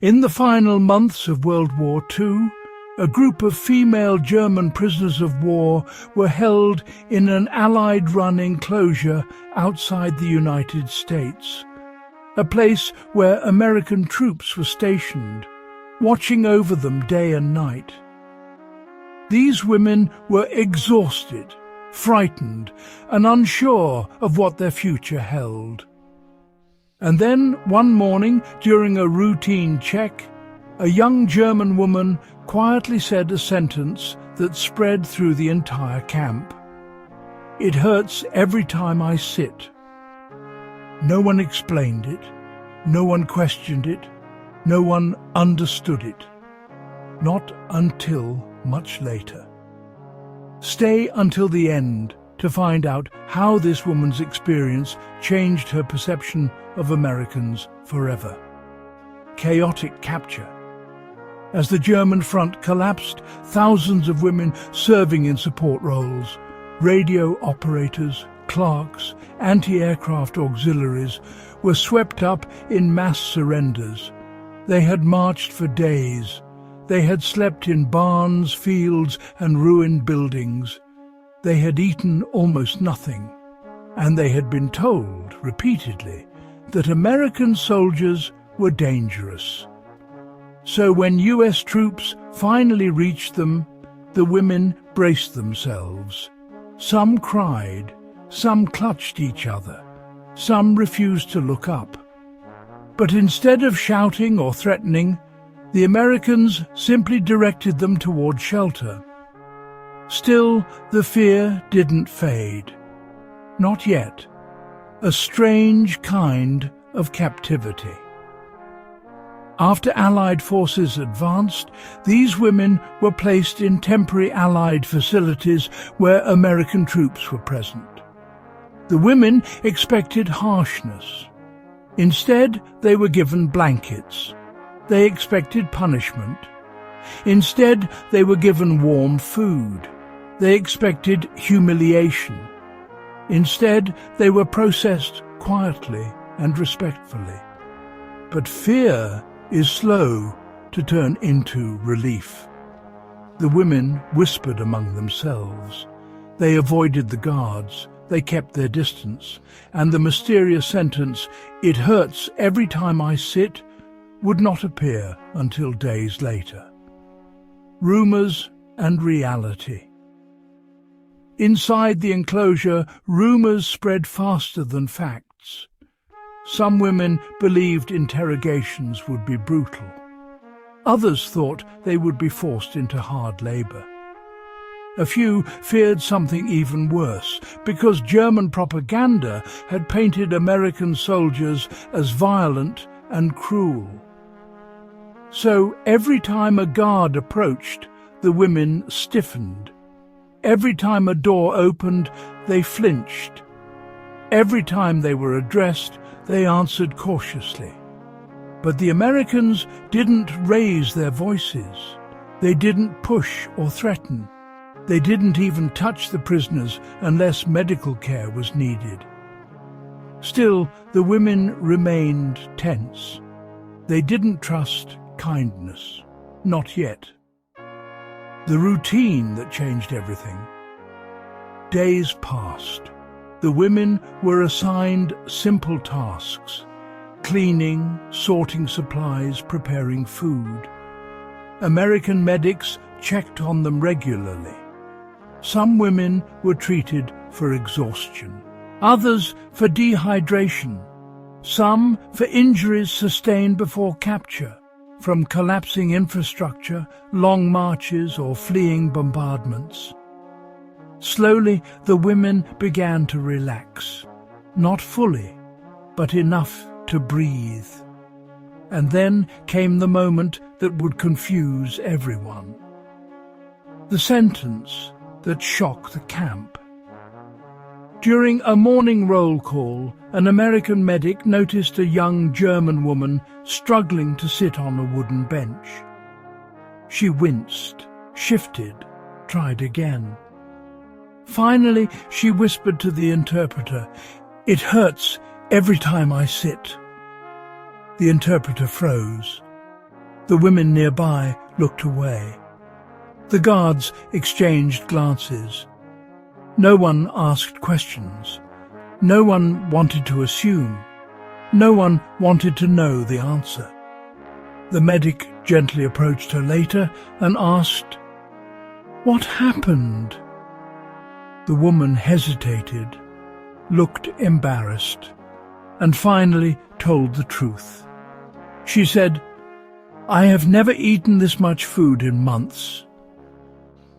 In the final months of World War II, a group of female German prisoners of war were held in an Allied-run enclosure outside the United States, a place where American troops were stationed, watching over them day and night. These women were exhausted, frightened, and unsure of what their future held. And then, one morning, during a routine check, a young German woman quietly said a sentence that spread through the entire camp. "It hurts every time I sit." No one explained it, no one questioned it, no one understood it. Not until much later. Stay until the end to find out how this woman's experience changed her perception of Americans forever. Chaotic capture. As the German front collapsed, thousands of women serving in support roles, radio operators, clerks, anti-aircraft auxiliaries, were swept up in mass surrenders. They had marched for days. They had slept in barns, fields, and ruined buildings. They had eaten almost nothing, and they had been told repeatedly that American soldiers were dangerous. So when US troops finally reached them, the women braced themselves. Some cried, some clutched each other, some refused to look up. But instead of shouting or threatening, the Americans simply directed them toward shelter. Still, the fear didn't fade. Not yet. A strange kind of captivity. After Allied forces advanced, these women were placed in temporary Allied facilities where American troops were present. The women expected harshness. Instead, they were given blankets. They expected punishment. Instead, they were given warm food. They expected humiliation. Instead, they were processed quietly and respectfully. But fear is slow to turn into relief. The women whispered among themselves. They avoided the guards. They kept their distance. And the mysterious sentence, "It hurts every time I sit," would not appear until days later. Rumors and reality. Inside the enclosure, rumors spread faster than facts. Some women believed interrogations would be brutal. Others thought they would be forced into hard labor. A few feared something even worse, because German propaganda had painted American soldiers as violent and cruel. So every time a guard approached, the women stiffened. Every time a door opened, they flinched. Every time they were addressed, they answered cautiously. But the Americans didn't raise their voices. They didn't push or threaten. They didn't even touch the prisoners unless medical care was needed. Still, the women remained tense. They didn't trust kindness. Not yet. The routine that changed everything. Days passed. The women were assigned simple tasks: cleaning, sorting supplies, preparing food. American medics checked on them regularly. Some women were treated for exhaustion, others for dehydration, some for injuries sustained before capture, from collapsing infrastructure, long marches, or fleeing bombardments. Slowly, the women began to relax, not fully, but enough to breathe. And then came the moment that would confuse everyone. The sentence that shocked the camp. During a morning roll call, an American medic noticed a young German woman struggling to sit on a wooden bench. She winced, shifted, tried again. Finally, she whispered to the interpreter, "It hurts every time I sit." The interpreter froze. The women nearby looked away. The guards exchanged glances. No one asked questions. No one wanted to assume. No one wanted to know the answer. The medic gently approached her later and asked, "What happened?" The woman hesitated, looked embarrassed, and finally told the truth. She said, "I have never eaten this much food in months."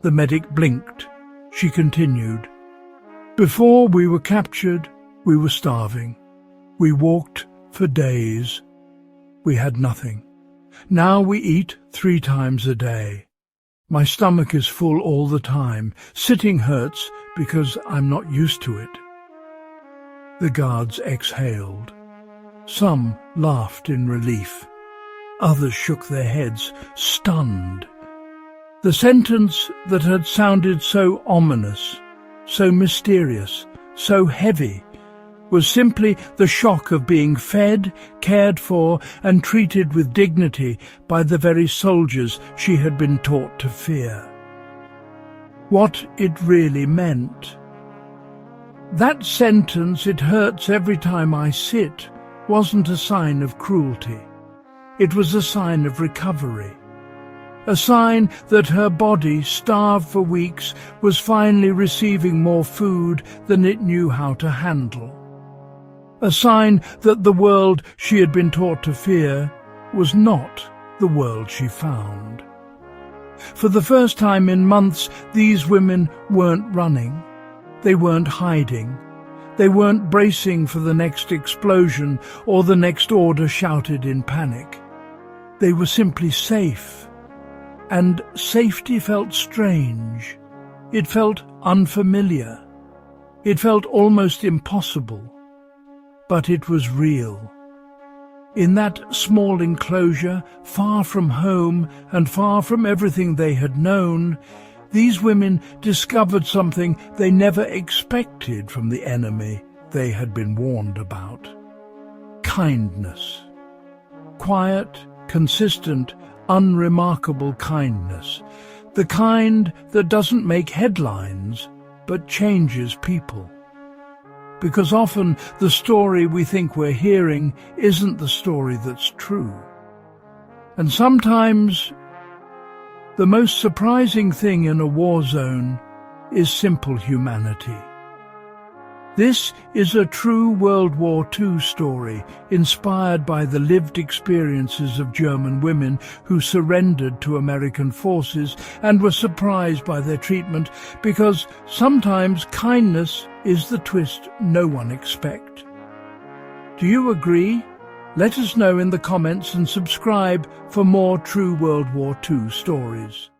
The medic blinked. She continued, "Before we were captured, we were starving. We walked for days. We had nothing. Now we eat 3 times a day. My stomach is full all the time. Sitting hurts because I'm not used to it." The guards exhaled. Some laughed in relief. Others shook their heads, stunned. The sentence that had sounded so ominous, so mysterious, so heavy, was simply the shock of being fed, cared for, and treated with dignity by the very soldiers she had been taught to fear. What it really meant. That sentence, "It hurts every time I sit," wasn't a sign of cruelty. It was a sign of recovery. A sign that her body, starved for weeks, was finally receiving more food than it knew how to handle. A sign that the world she had been taught to fear was not the world she found. For the first time in months, these women weren't running. They weren't hiding. They weren't bracing for the next explosion or the next order shouted in panic. They were simply safe. And safety felt strange. It felt unfamiliar. It felt almost impossible. But it was real. In that small enclosure, far from home and far from everything they had known, these women discovered something they never expected from the enemy they had been warned about. Kindness. Quiet, consistent, unremarkable kindness. The kind that doesn't make headlines, but changes people. Because often the story we think we're hearing isn't the story that's true. And sometimes the most surprising thing in a war zone is simple humanity. This is a true World War II story, inspired by the lived experiences of German women who surrendered to American forces and were surprised by their treatment, because sometimes kindness is the twist no one expects. Do you agree? Let us know in the comments and subscribe for more true World War II stories.